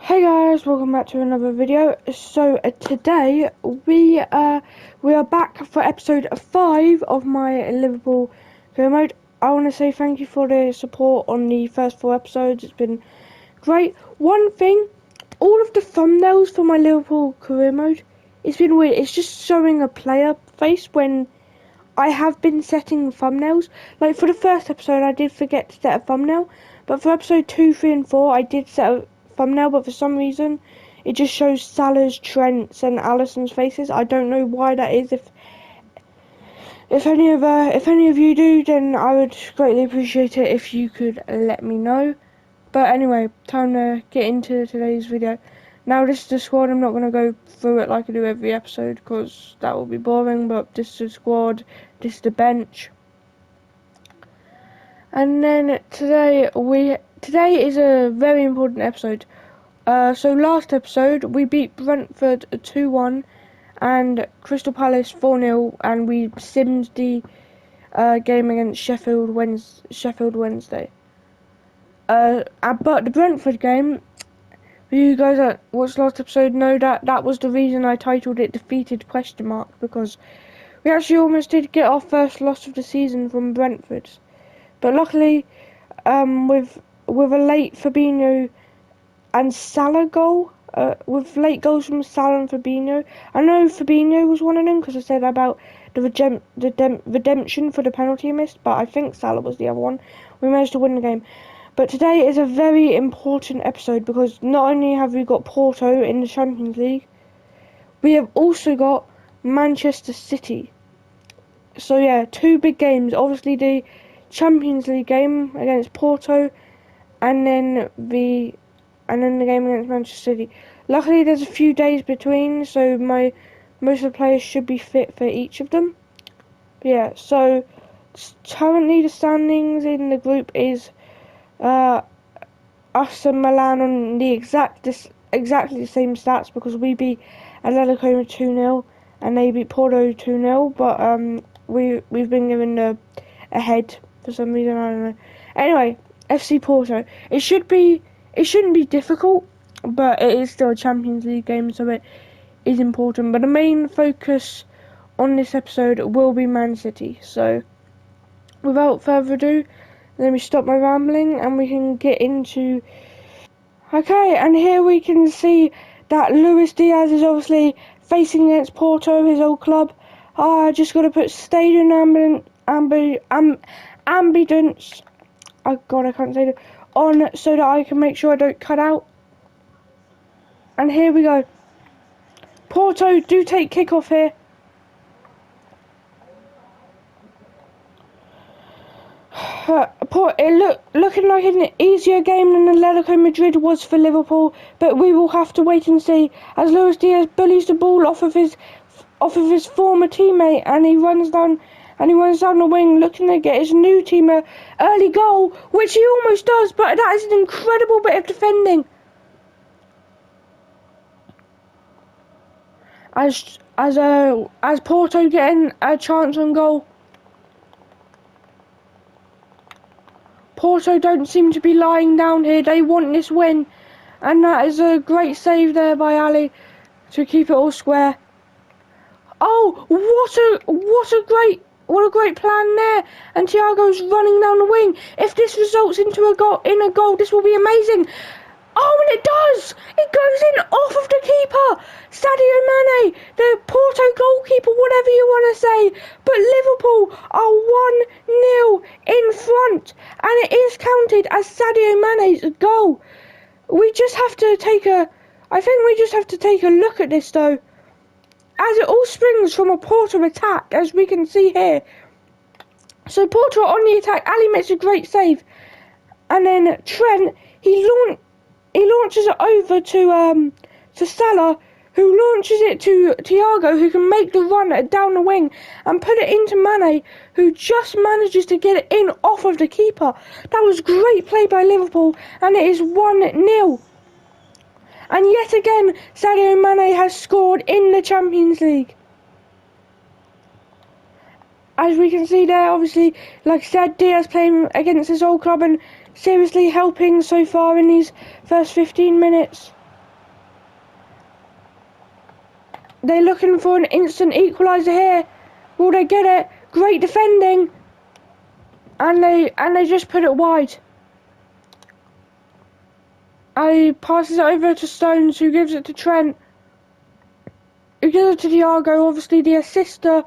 Hey guys, welcome back to another video. So today we are back for episode 5 of my Liverpool career mode. I want to say thank you for the support on the first 4 episodes. It's been great. One thing, all of the thumbnails for my Liverpool career mode, it's been weird. It's just showing a player face when I have been setting thumbnails. Like for the first episode, I did forget to set a thumbnail, but for episode 2, 3, and 4, I did set a thumbnail. But for some reason, it just shows Salah's, Trent's, and Alisson's faces. I don't know why that is. If any of you do, then I would greatly appreciate it if you could let me know. But anyway, time to get into today's video. Now this is the squad. I'm not going to go through it like I do every episode because that will be boring, but this is the squad, this is the bench. And then today is a very important episode. So last episode we beat Brentford 2-1 and Crystal Palace 4-0, and we simmed the game against Sheffield Wednesday. But the Brentford game, you guys that watched last episode know that was the reason I titled it Defeated ? Because we actually almost did get our first loss of the season from Brentford. But luckily, with a late Fabinho and Salah goal, with late goals from Salah and Fabinho. I know Fabinho was one of them because I said about the redemption for the penalty he missed, but I think Salah was the other one. We managed to win the game. But today is a very important episode because not only have we got Porto in the Champions League, we have also got Manchester City. So yeah, 2 big games. Obviously the Champions League game against Porto, and then the game against Manchester City. Luckily there's a few days between, so most of the players should be fit for each of them. But yeah, so currently the standings in the group is us and Milan on the exactly the same stats because we beat Atletico 2-0 and they beat Porto 2-0, but we've been given a head for some reason, I don't know. Anyway, FC Porto. It shouldn't be difficult, but it is still a Champions League game, so it is important. But the main focus on this episode will be Man City. So without further ado, let me stop my rambling and we can get into... Okay, and here we can see that Luis Diaz is obviously facing against Porto, his old club. I just got to put stadium ambulance. Oh god, I can't say that. On so that I can make sure I don't cut out. And here we go. Porto do take kickoff here. Looking like an easier game than Atletico Madrid was for Liverpool, but we will have to wait and see as Luis Diaz bullies the ball off of his former teammate, and he runs down the wing looking to get his new team an early goal, which he almost does, but that is an incredible bit of defending. As Porto getting a chance on goal. Porto don't seem to be lying down here. They want this win, and that is a great save there by Ali to keep it all square. Oh, what a great plan there! And Thiago's running down the wing. If this results into a goal, this will be amazing. Oh, and it does! It goes in off of the keeper! Sadio Mane, the Porto goalkeeper, whatever you want to say. But Liverpool are 1-0 in front, and it is counted as Sadio Mane's goal. We just have to take a look at this though, as it all springs from a Porto attack, as we can see here. So Porto are on the attack. Ali makes a great save, and then Trent, he launches it over to Salah, who launches it to Thiago, who can make the run down the wing and put it into Mane, who just manages to get it in off of the keeper. That was great play by Liverpool, and it is 1-0. And yet again, Sadio Mane has scored in the Champions League. As we can see there, obviously, like I said, Diaz playing against his old club and seriously helping so far in these first 15 minutes. They're looking for an instant equaliser here. Will they get it? Great defending. And they just put it wide. And he passes it over to Stones, who gives it to Trent. Who gives it to Thiago, obviously the assister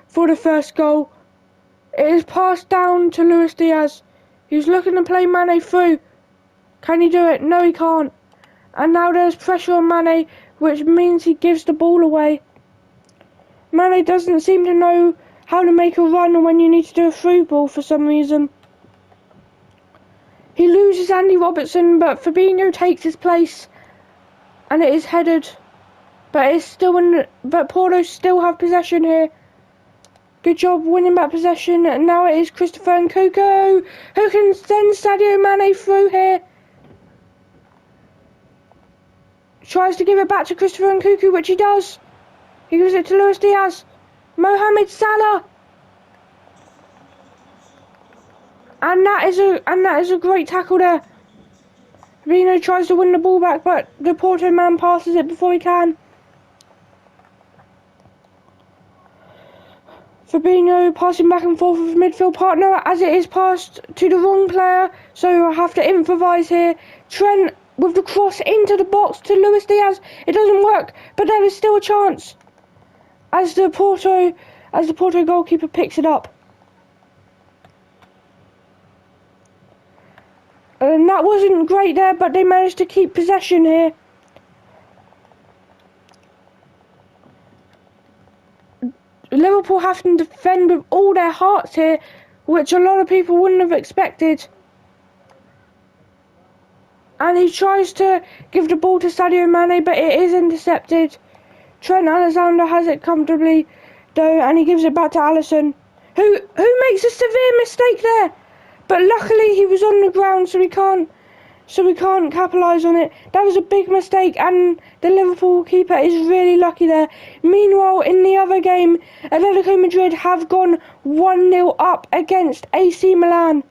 for the first goal. It is passed down to Luis Diaz. He's looking to play Mane through. Can he do it? No, he can't. And now there's pressure on Mane, which means he gives the ball away. Mane doesn't seem to know how to make a run when you need to do a through ball for some reason. He loses Andy Robertson, but Fabinho takes his place, and it is headed. But it's still but Porto still have possession here. Good job winning back possession. And now it is Christopher Nkunku who can send Sadio Mane through here. Tries to give it back to Christopher Nkunku, which he does. He gives it to Luis Diaz. Mohamed Salah. And that is a great tackle there. Fabinho tries to win the ball back, but the Porto man passes it before he can. Fabinho passing back and forth with his midfield partner as it is passed to the wrong player, so I have to improvise here. Trent with the cross into the box to Luis Diaz. It doesn't work, but there is still a chance as the Porto goalkeeper picks it up. And that wasn't great there, but they managed to keep possession here. Liverpool have to defend with all their hearts here, which a lot of people wouldn't have expected. And he tries to give the ball to Sadio Mane, but it is intercepted. Trent Alexander has it comfortably, though, and he gives it back to Alisson, who makes a severe mistake there. But luckily he was on the ground, so we can't capitalise on it. That was a big mistake, and the Liverpool keeper is really lucky there. Meanwhile, in the other game, Atletico Madrid have gone 1-0 up against AC Milan.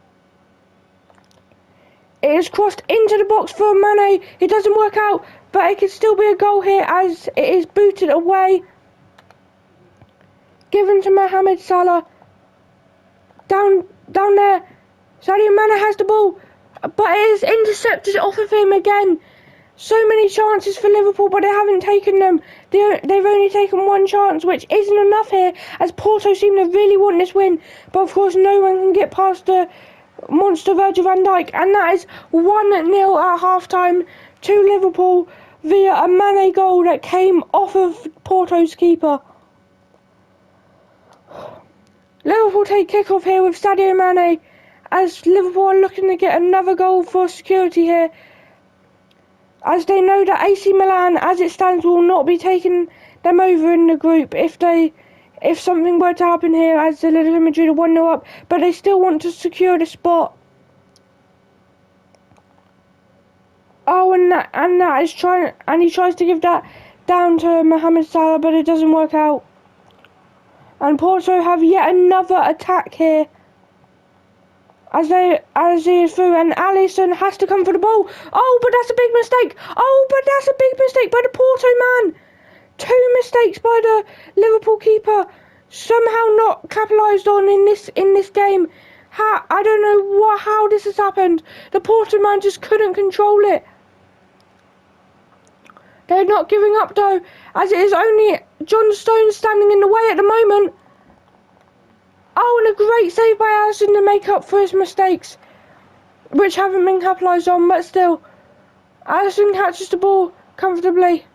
It is crossed into the box for Mane. It doesn't work out, but it could still be a goal here as it is booted away. Given to Mohamed Salah. Down there. Sadio Mane has the ball, but it is intercepted off of him again. So many chances for Liverpool, but they haven't taken them. They've only taken one chance, which isn't enough here, as Porto seem to really want this win. But of course, no one can get past the monster Virgil van Dijk, and that is 1-0 at half-time to Liverpool via a Mane goal that came off of Porto's keeper. Liverpool take kick-off here with Sadio Mane, as Liverpool are looking to get another goal for security here, as they know that AC Milan, as it stands, will not be taking them over in the group if something were to happen here, as Atletico Madrid are 1-0 up, but they still want to secure the spot. Oh, and he tries to give that down to Mohamed Salah, but it doesn't work out. And Porto have yet another attack here, as they are through, and Alisson has to come for the ball. Oh, but that's a big mistake. Oh, but that's a big mistake by the Porto man. 2 mistakes by the Liverpool keeper, somehow not capitalised on in this game. I don't know how this has happened. The Porto man just couldn't control it. They're not giving up though, as it is only John Stones standing in the way at the moment. Oh, and a great save by Alisson to make up for his mistakes, which haven't been capitalised on, but still. Alisson catches the ball comfortably.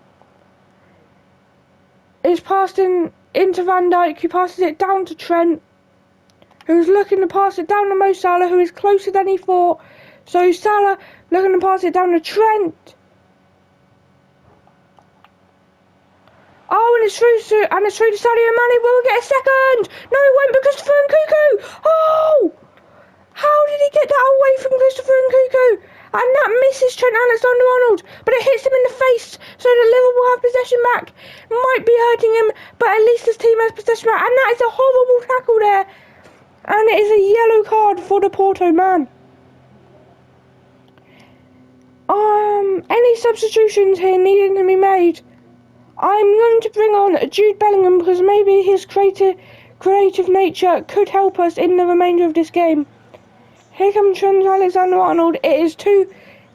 It's passed into Van Dijk, who passes it down to Trent, who's looking to pass it down to Mo Salah, who is closer than he thought. So Salah looking to pass it down to Trent. Oh, and it's through to Sadio Mane. Will we get a second? No, it won't, because Christopher Nkunku. Oh! How did he get that away from Christopher Nkunku? And that misses Trent Alexander-Arnold, but it hits him in the face, so that Liverpool have possession back. Might be hurting him, but at least his team has possession back. And that is a horrible tackle there. And it is a yellow card for the Porto man. Any substitutions here needing to be made? I'm going to bring on Jude Bellingham because maybe his creative nature could help us in the remainder of this game. Here comes Trent Alexander-Arnold. It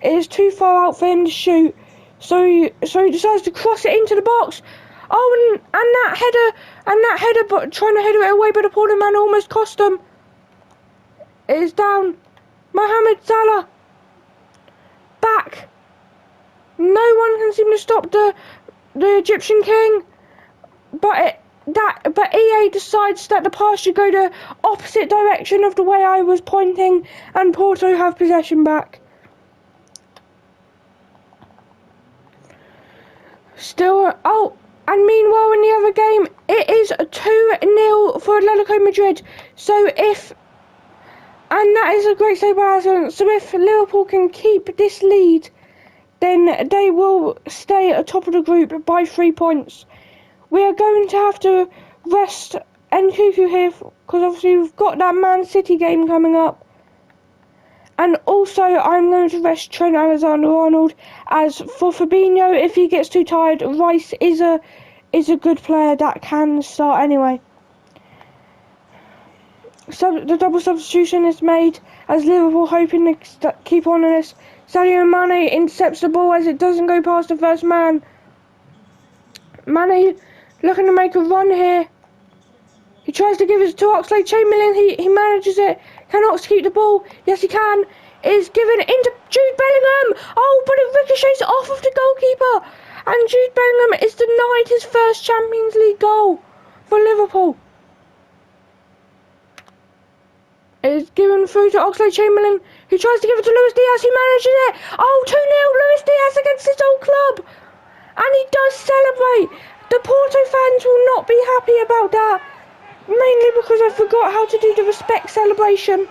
is too far out for him to shoot. So he decides to cross it into the box. Oh, and that header, but trying to header it away, but the Porto man almost cost him. It is down. Mohamed Salah. Back. No one can seem to stop the Egyptian king. But EA decides that the pass should go the opposite direction of the way I was pointing, and Porto have possession back. Still, and meanwhile in the other game, it is 2-0 for Atletico Madrid. And that is a great save by Alisson. So if Liverpool can keep this lead, then they will stay at the top of the group by 3 points. We are going to have to rest Nkunku here because obviously we've got that Man City game coming up. And also I'm going to rest Trent Alexander-Arnold. As for Fabinho, if he gets too tired, Rice is a good player that can start anyway. So the double substitution is made as Liverpool hoping to keep on this. Sadio Mane intercepts the ball as it doesn't go past the first man. Mane looking to make a run here. He tries to give it to Oxlade-Chamberlain. He manages it. Can Ox keep the ball? Yes, he can. It is given into Jude Bellingham. Oh, but it ricochets off of the goalkeeper. And Jude Bellingham is denied his first Champions League goal for Liverpool. It is given through to Oxlade-Chamberlain, who tries to give it to Luis Diaz. He manages it. Oh, 2-0 Luis Diaz against his old club. And he does celebrate. The Porto fans will not be happy about that. Mainly because I forgot how to do the respect celebration.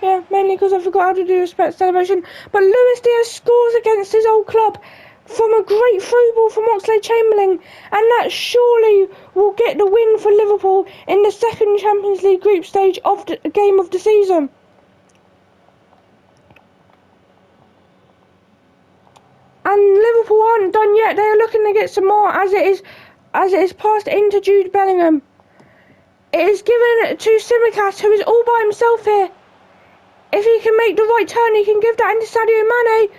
Yeah, mainly because I forgot how to do the respect celebration. But Luis Diaz scores against his old club from a great through ball from Oxlade-Chamberlain. And that surely will get the win for Liverpool in the second Champions League group stage of the game of the season. And Liverpool aren't done yet. They are looking to get some more as it is passed into Jude Bellingham. It is given to Tsimikas, who is all by himself here. If he can make the right turn, he can give that into Sadio Mane.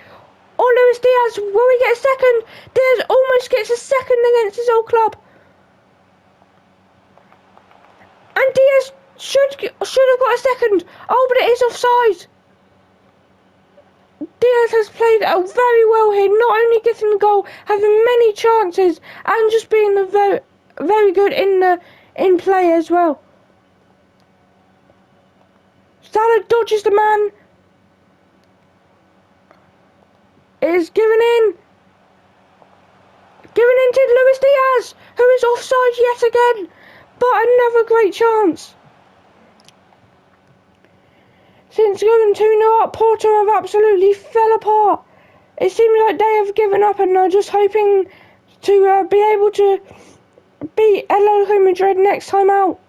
Or Luis Diaz. Will he get a second? Diaz almost gets a second against his old club. And Diaz should have got a second. Oh, but it is offside. Diaz has played very well here, not only getting the goal, having many chances, and just being very, very good in play as well. Salah dodges the man. It is given in to Luis Diaz, who is offside yet again, but another great chance. Since going 2-0 up, Porto have absolutely fell apart. It seems like they have given up and are just hoping to be able to beat Atletico Madrid next time out.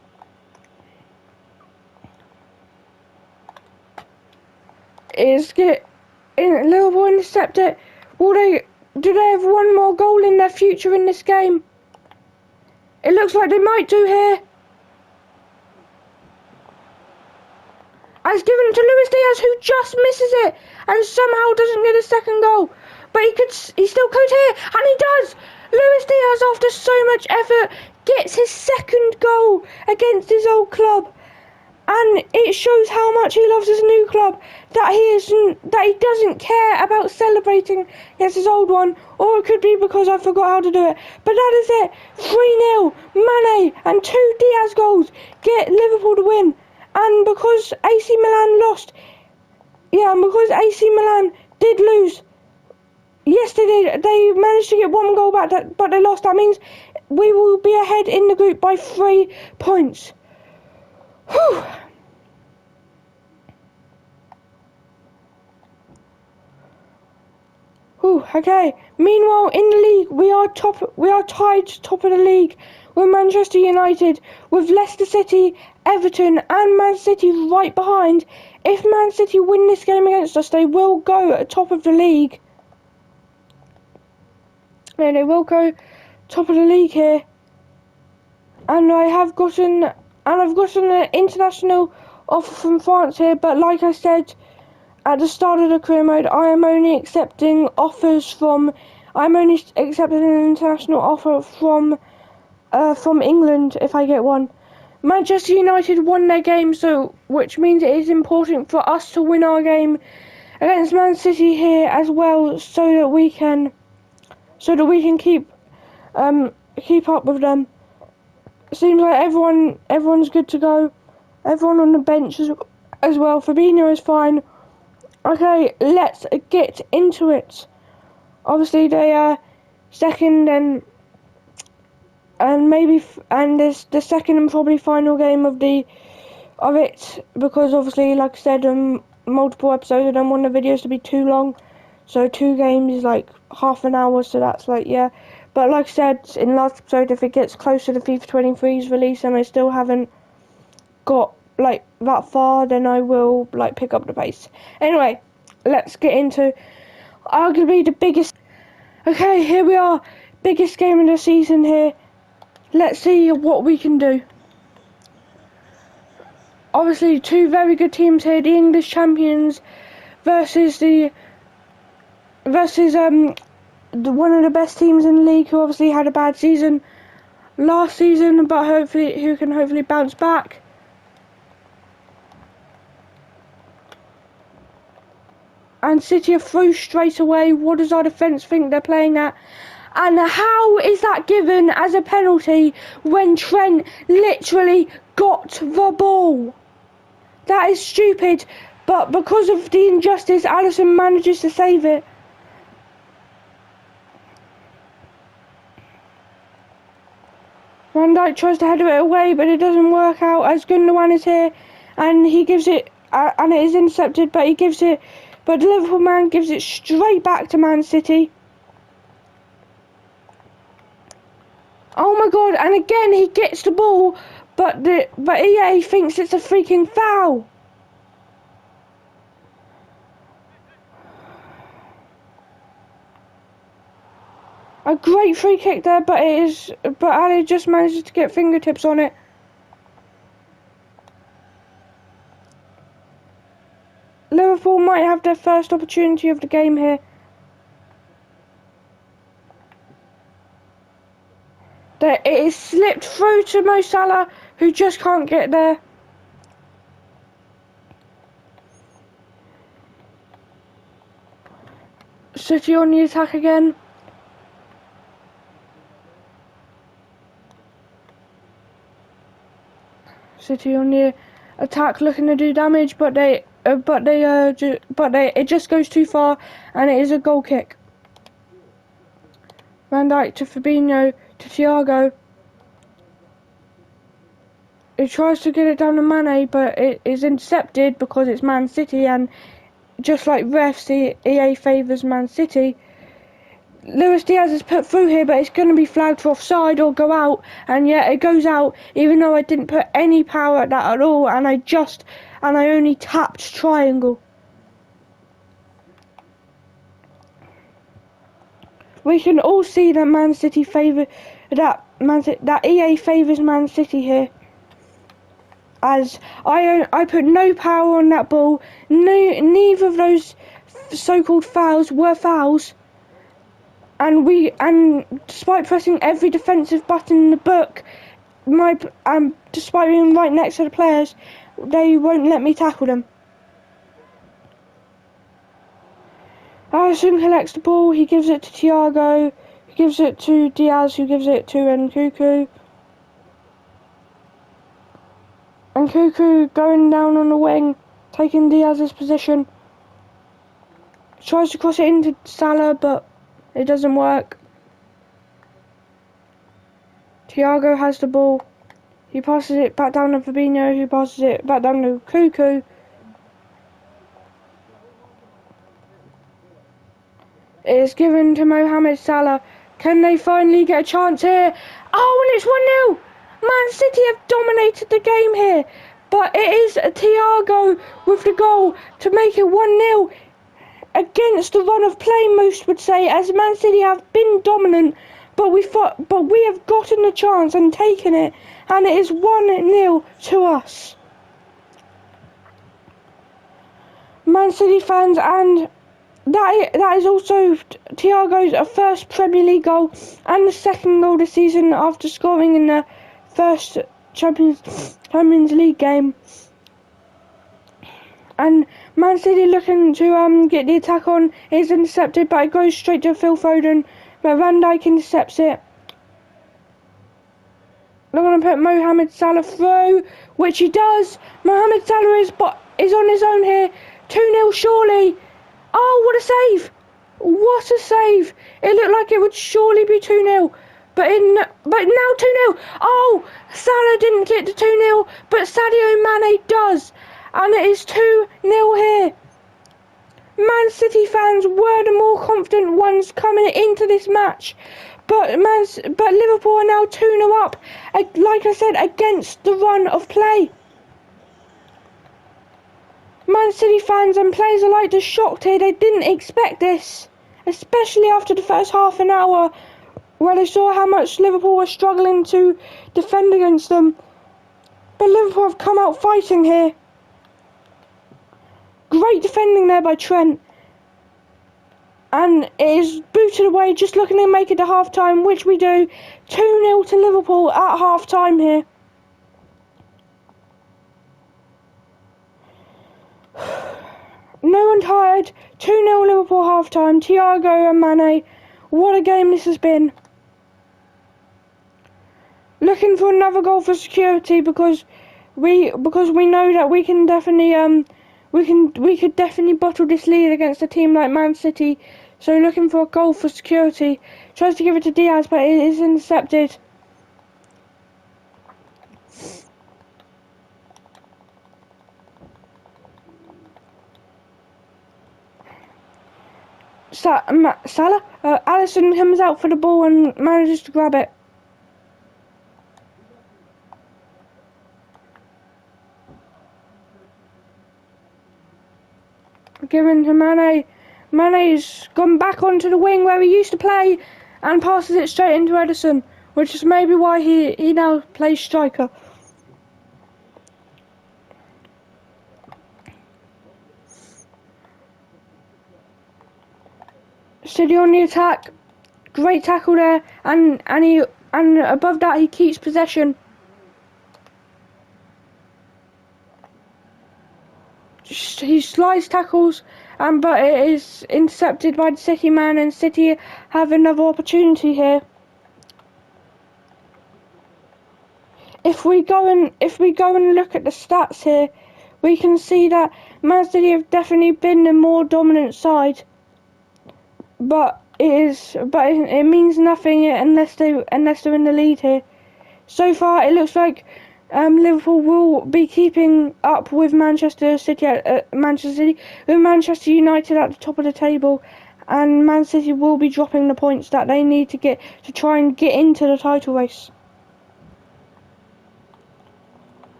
Liverpool intercept it. Do they have one more goal in their future in this game? It looks like they might do here. And it's given to Luis Diaz, who just misses it and somehow doesn't get a second goal. But he still could here, and he does. Luis Diaz, after so much effort, gets his second goal against his old club. And it shows how much he loves his new club, that he doesn't care about celebrating against his old one, or it could be because I forgot how to do it. But that is it. 3-0, Mane and 2 Diaz goals get Liverpool to win. And because AC Milan lost, and because AC Milan did lose, yes they did, they managed to get 1 goal back, but they lost. That means we will be ahead in the group by 3 points. Whew. Okay. Meanwhile, in the league, we are tied top of the league with Manchester United, with Leicester City, Everton, and Man City right behind. If Man City win this game against us, they will go at top of the league. Yeah, they will go top of the league here. And I've gotten an international offer from France here, but like I said at the start of the career mode, I'm only accepting an international offer from England if I get one. Manchester United won their game, which means it is important for us to win our game against Man City here as well, so that we can keep up with them. Seems like everyone's good to go. Everyone on the bench as well. Fabinho is fine. Okay, let's get into it. Obviously, they are second and this the second and probably final game of it, because obviously, like I said, multiple episodes. I don't want the videos to be too long, so 2 games is like half an hour. So that's like, yeah. But like I said in the last episode, if it gets close to the FIFA 23's release and I still haven't got like that far, then I will like pick up the pace. Anyway, let's get into arguably the biggest. Okay, here we are, biggest game of the season here. Let's see what we can do. Obviously, 2 very good teams here. The English champions versus one of the best teams in the league, who obviously had a bad season last season, but who can hopefully bounce back. And City are through straight away. What does our defence think they're playing at? And how is that given as a penalty when Trent literally got the ball? That is stupid, but because of the injustice, Alisson manages to save it. Van Dijk tries to header it away, but it doesn't work out as Gundogan is here, and he gives it, and it is intercepted, but the Liverpool man gives it straight back to Man City. Oh my god, and again he gets the ball, but EA thinks it's a freaking foul. A great free kick there, but Ali just manages to get fingertips on it. Liverpool might have their first opportunity of the game here. It is slipped through to Mo Salah, who just can't get there. City on the attack again. City on the attack, looking to do damage, but it just goes too far, and it is a goal kick. Van Dijk to Fabinho to Thiago. He tries to get it down to Mane, but it is intercepted because it's Man City, and just like refs, EA favours Man City. Luis Diaz is put through here, but it's going to be flagged for offside or go out, and yeah, it goes out, even though I didn't put any power at that at all, and I only tapped triangle. We can all see that that EA favours Man City here, as I put no power on that ball. Neither of those so-called fouls were fouls. And despite pressing every defensive button in the book, despite being right next to the players, they won't let me tackle them. Alisson collects the ball, he gives it to Thiago, he gives it to Diaz, who gives it to Nkunku. Nkunku going down on the wing, taking Diaz's position. Tries to cross it into Salah, but it doesn't work. Thiago has the ball. He passes it back down to Fabinho, who passes it back down to Nkunku. It is given to Mohamed Salah. Can they finally get a chance here? Oh, and it's 1-0! Man City have dominated the game here. But it is Thiago with the goal to make it 1-0. Against the run of play, most would say, as Man City have been dominant but we have gotten the chance and taken it, and it is 1-0 to us. Man City fans, and that is also Thiago's first Premier League goal and the second goal this season after scoring in the first Champions League game. And Man City looking to get the attack on, is intercepted, but it goes straight to Phil Foden, but Van Dijk intercepts it. They're going to put Mohamed Salah through, which he does. Mohamed Salah is on his own here. 2-0 surely. Oh, what a save! What a save! It looked like it would surely be 2-0. But now 2-0. Oh, Salah didn't get the 2-0, but Sadio Mane does. And it is 2-0 here. Man City fans were the more confident ones coming into this match. But Liverpool are now 2-0 up, like I said, against the run of play. Man City fans and players alike are shocked here. They didn't expect this, especially after the first half an hour, where they saw how much Liverpool were struggling to defend against them. But Liverpool have come out fighting here. Great defending there by Trent. And it is booted away, just looking to make it to half-time, which we do. 2-0 to Liverpool at half-time here. No one tired. 2-0 Liverpool half-time. Thiago and Mane. What a game this has been. Looking for another goal for security because we know that we can definitely we could definitely bottle this lead against a team like Man City. So looking for a goal for security. Tries to give it to Diaz, but it is intercepted. Salah? Alisson comes out for the ball and manages to grab it. Given to Mane. Mane's gone back onto the wing where he used to play and passes it straight into Ederson, which is maybe why he now plays striker. City on the attack. Great tackle there, and above that he keeps possession. He slides tackles, but it is intercepted by the City man, and City have another opportunity here. If we go and look at the stats here, we can see that Man City have definitely been the more dominant side. But it means nothing unless they're in the lead here. So far, it looks like Liverpool will be keeping up with Manchester United at the top of the table, and Man City will be dropping the points that they need to get to try and get into the title race.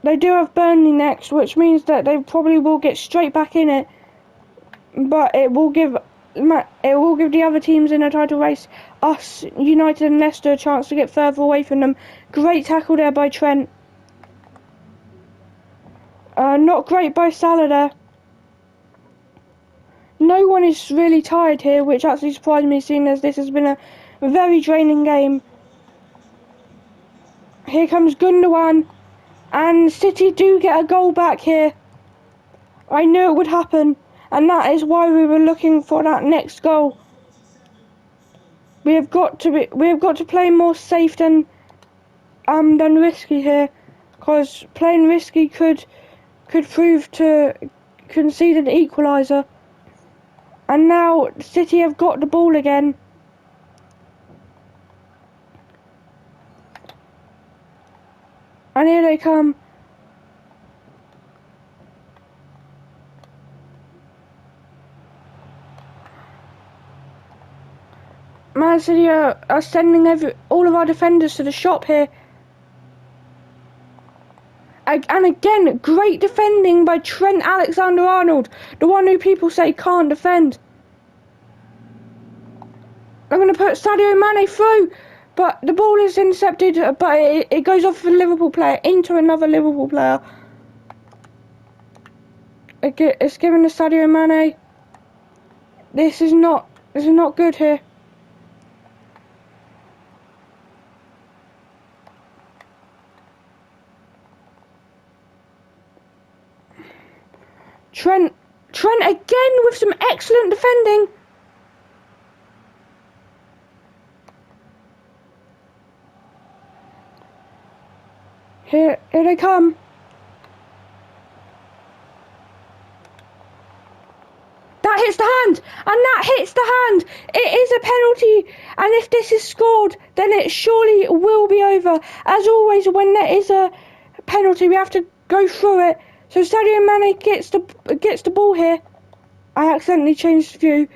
They do have Burnley next, which means that they probably will get straight back in it, but it will give the other teams in the title race, us, United and Leicester, a chance to get further away from them. Great tackle there by Trent. Not great by Salah there. No one is really tired here, which actually surprised me, seeing as this has been a very draining game. Here comes Gundogan, and City do get a goal back here. I knew it would happen, and that is why we were looking for that next goal. We have got to play more safe than risky here, because playing risky could prove to concede an equaliser. And now City have got the ball again. And here they come. Man City are sending all of our defenders to the shop here. And again, great defending by Trent Alexander-Arnold, the one who people say can't defend. I'm going to put Sadio Mane through, but the ball is intercepted, but it goes off a Liverpool player into another Liverpool player. It's given to Sadio Mane. This is not good here. Trent again with some excellent defending. Here they come. That hits the hand, and that hits the hand. It is a penalty, and if this is scored, then it surely will be over. As always, when there is a penalty, we have to go through it. So Sadio Mane gets the ball here. I accidentally changed view.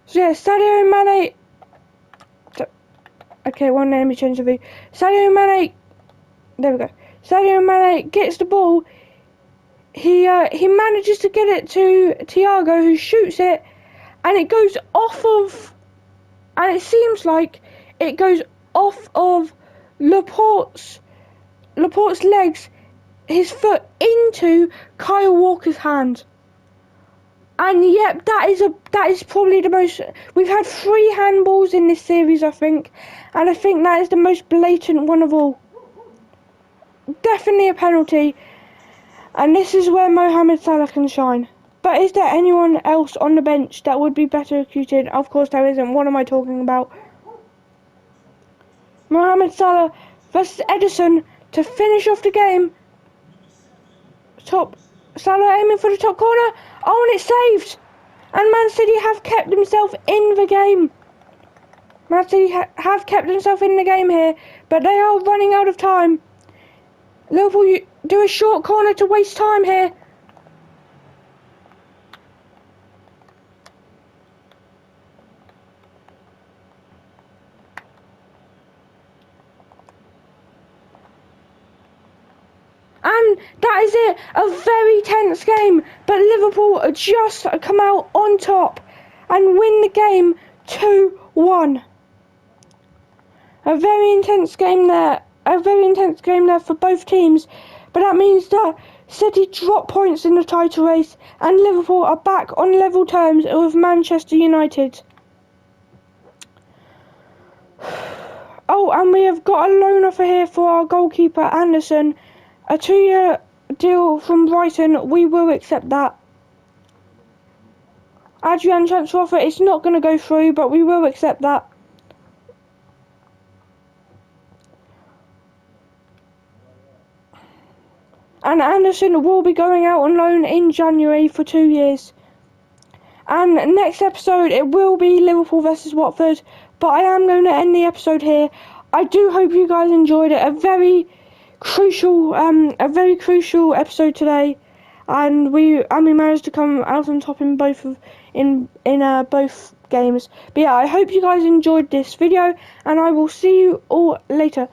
So yeah, Sadio Mane. Okay, one let me change the view. Sadio Mane. There we go. Sadio Mane gets the ball. He manages to get it to Thiago, who shoots it, and it goes off of. And it seems like it goes off of Laporte's legs, his foot into Kyle Walker's hand. And yep, that is probably the most. We've had 3 handballs in this series, I think, and I think that is the most blatant one of all. Definitely a penalty, and this is where Mohamed Salah can shine. But is there anyone else on the bench that would be better executed? Of course there isn't. What am I talking about? Mohamed Salah versus Ederson to finish off the game. Salah aiming for the top corner. Oh, and it's saved. And Man City have kept himself in the game. Man City have kept himself in the game here, but they are running out of time. Liverpool, you do a short corner to waste time here. And that is it, a very tense game, but Liverpool just come out on top and win the game 2-1. A very intense game there for both teams, but that means that City drop points in the title race and Liverpool are back on level terms with Manchester United. Oh, and we have got a loan offer here for our goalkeeper Anderson. A 2-year deal from Brighton, we will accept that. Adrian transfer offer, it's not going to go through, but we will accept that. And Anderson will be going out on loan in January for 2 years. And next episode, it will be Liverpool versus Watford, but I am going to end the episode here. I do hope you guys enjoyed it. A very crucial episode today, and we managed to come out on top in both games. But yeah, I hope you guys enjoyed this video, and I will see you all later.